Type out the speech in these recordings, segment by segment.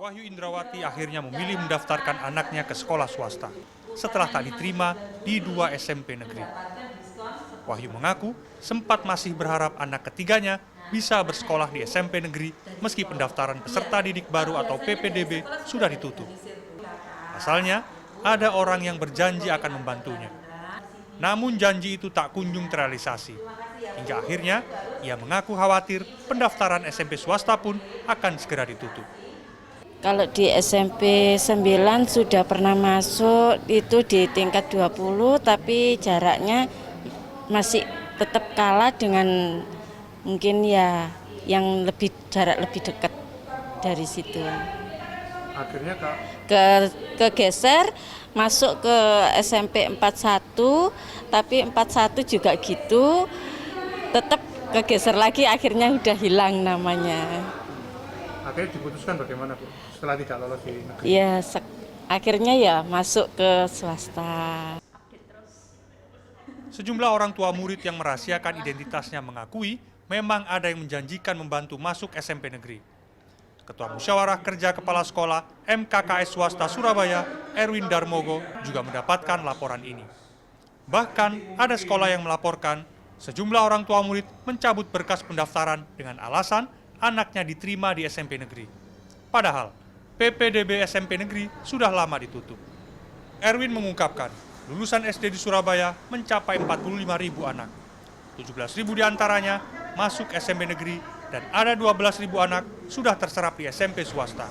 Wahyu Indrawati akhirnya memilih mendaftarkan anaknya ke sekolah swasta setelah tak diterima di 2 SMP negeri. Wahyu mengaku sempat masih berharap anak ketiganya bisa bersekolah di SMP negeri meski pendaftaran peserta didik baru atau PPDB sudah ditutup. Asalnya, ada orang yang berjanji akan membantunya. Namun janji itu tak kunjung terrealisasi. Hingga akhirnya, ia mengaku khawatir pendaftaran SMP swasta pun akan segera ditutup. Kalau di SMP 9 sudah pernah masuk, itu di tingkat 20, tapi jaraknya masih tetap kalah dengan mungkin ya yang jarak lebih dekat dari situ. Akhirnya kegeser masuk ke SMP 41, tapi 41 juga gitu, tetap kegeser lagi, akhirnya udah hilang namanya. Akhirnya diputuskan bagaimana, Bu? Setelah tidak lolos di negeri? Ya, akhirnya ya masuk ke swasta. Sejumlah orang tua murid yang merahasiakan identitasnya mengakui memang ada yang menjanjikan membantu masuk SMP negeri. Ketua Musyawarah Kerja Kepala Sekolah MKKS Swasta Surabaya, Erwin Darmogo, juga mendapatkan laporan ini. Bahkan ada sekolah yang melaporkan sejumlah orang tua murid mencabut berkas pendaftaran dengan alasan anaknya diterima di SMP negeri. Padahal, PPDB SMP negeri sudah lama ditutup. Erwin mengungkapkan, lulusan SD di Surabaya mencapai 45.000 anak. 17.000 diantaranya masuk SMP negeri dan ada 12.000 anak sudah terserap di SMP swasta.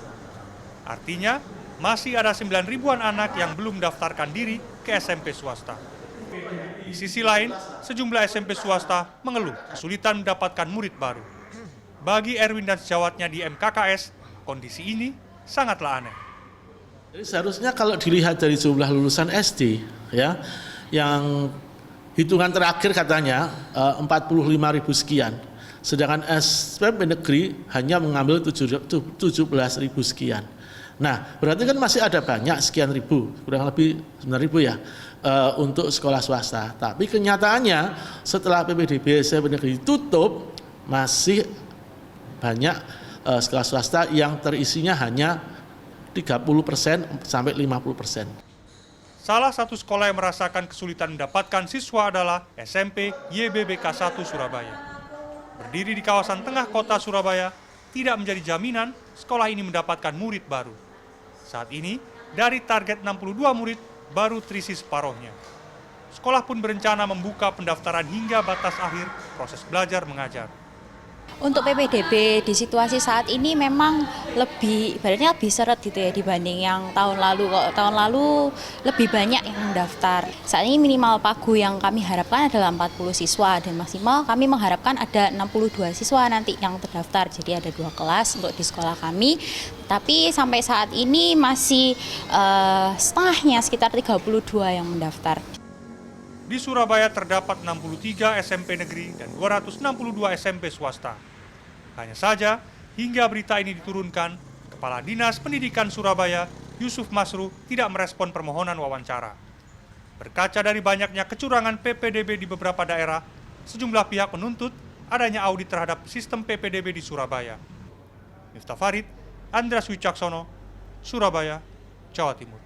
Artinya, masih ada 9.000-an anak yang belum mendaftarkan diri ke SMP swasta. Di sisi lain, sejumlah SMP swasta mengeluh kesulitan mendapatkan murid baru. Bagi Erwin dan sejawatnya di MKKS, kondisi ini sangatlah aneh. Jadi seharusnya kalau dilihat dari jumlah lulusan SD, ya, yang hitungan terakhir katanya 45.000 sekian, sedangkan SMP negeri hanya mengambil 17.000 sekian. Nah, berarti kan masih ada banyak sekian ribu, kurang lebih 9.000 ya, untuk sekolah swasta. Tapi kenyataannya setelah PPDB SMP negeri tutup, masih banyak sekolah swasta yang terisinya hanya 30% sampai 50%. Salah satu sekolah yang merasakan kesulitan mendapatkan siswa adalah SMP YBBK 1 Surabaya. Berdiri di kawasan tengah kota Surabaya, tidak menjadi jaminan sekolah ini mendapatkan murid baru. Saat ini, dari target 62 murid, baru terisi separuhnya. Sekolah pun berencana membuka pendaftaran hingga batas akhir proses belajar mengajar. Untuk PPDB di situasi saat ini memang ibaratnya lebih seret gitu ya dibanding yang tahun lalu. Kalau tahun lalu lebih banyak yang mendaftar. Saat ini minimal pagu yang kami harapkan adalah 40 siswa dan maksimal kami mengharapkan ada 62 siswa nanti yang terdaftar. Jadi ada 2 kelas untuk di sekolah kami. Tapi sampai saat ini masih setengahnya, sekitar 32 yang mendaftar. Di Surabaya terdapat 63 SMP negeri dan 262 SMP swasta. Hanya saja, hingga berita ini diturunkan, Kepala Dinas Pendidikan Surabaya, Yusuf Masru, tidak merespon permohonan wawancara. Berkaca dari banyaknya kecurangan PPDB di beberapa daerah, sejumlah pihak menuntut adanya audit terhadap sistem PPDB di Surabaya. Miftah Farid, Andreas Wicaksono, Surabaya, Jawa Timur.